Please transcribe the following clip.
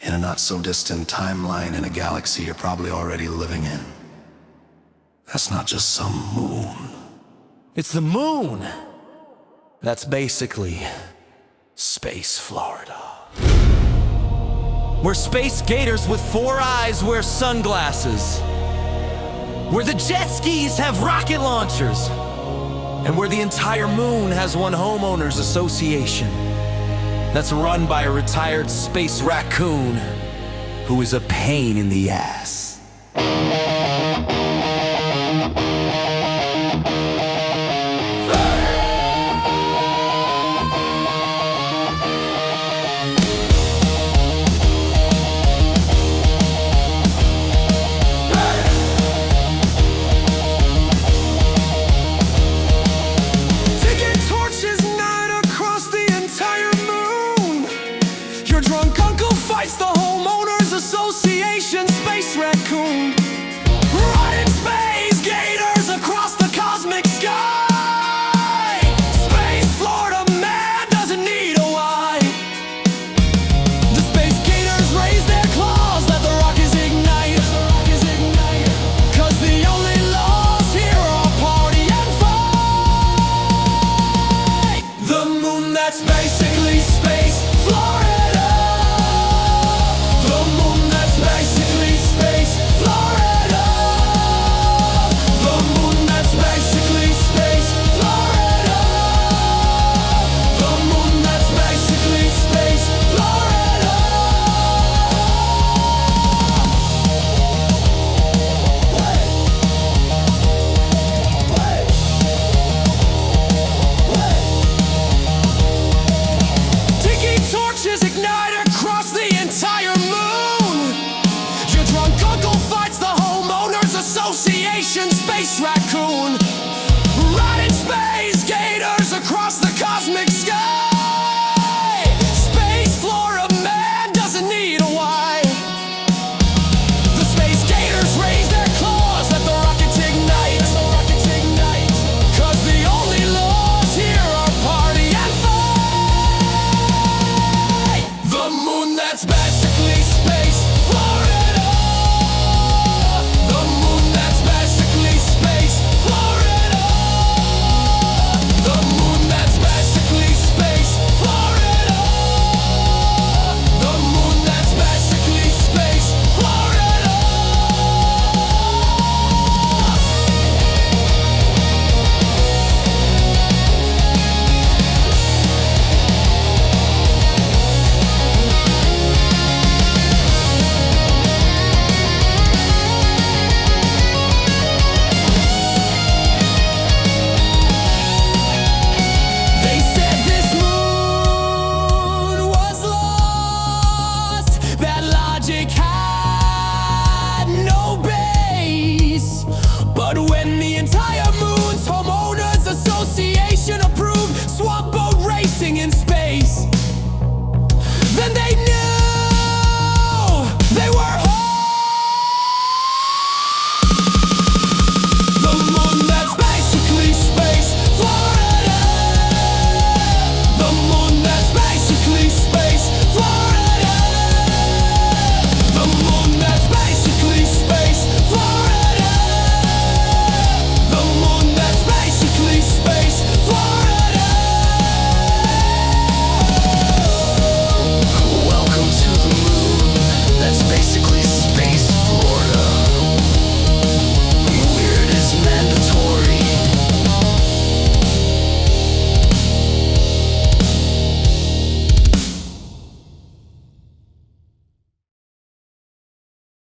in a not-so-distant timeline in a galaxy you're probably already living in. That's not just some moon. It's the moon! That's basically space Florida. Where space gators with 4 eyes wear sunglasses. Where the jet skis have rocket launchers. And where the entire moon has one homeowners association that's run by a retired space raccoon who is a pain in the ass. Fights the homeowners association, space raccoon. Running space gators across the cosmic sky. Space Florida man doesn't need a why. The space gators raise their claws, let the rockets ignite. Cause the only laws here are party and fight. The moon, that's basically space Florida. Ignite across the entire moon. Your drunk uncle fights the homeowners association, space raccoon. Riding space gators across the cosmic sky. Space Florida man doesn't need a why. The space gators raise their claws, let the rockets ignite. Cause the only laws here are party and fight. The moon, that's best.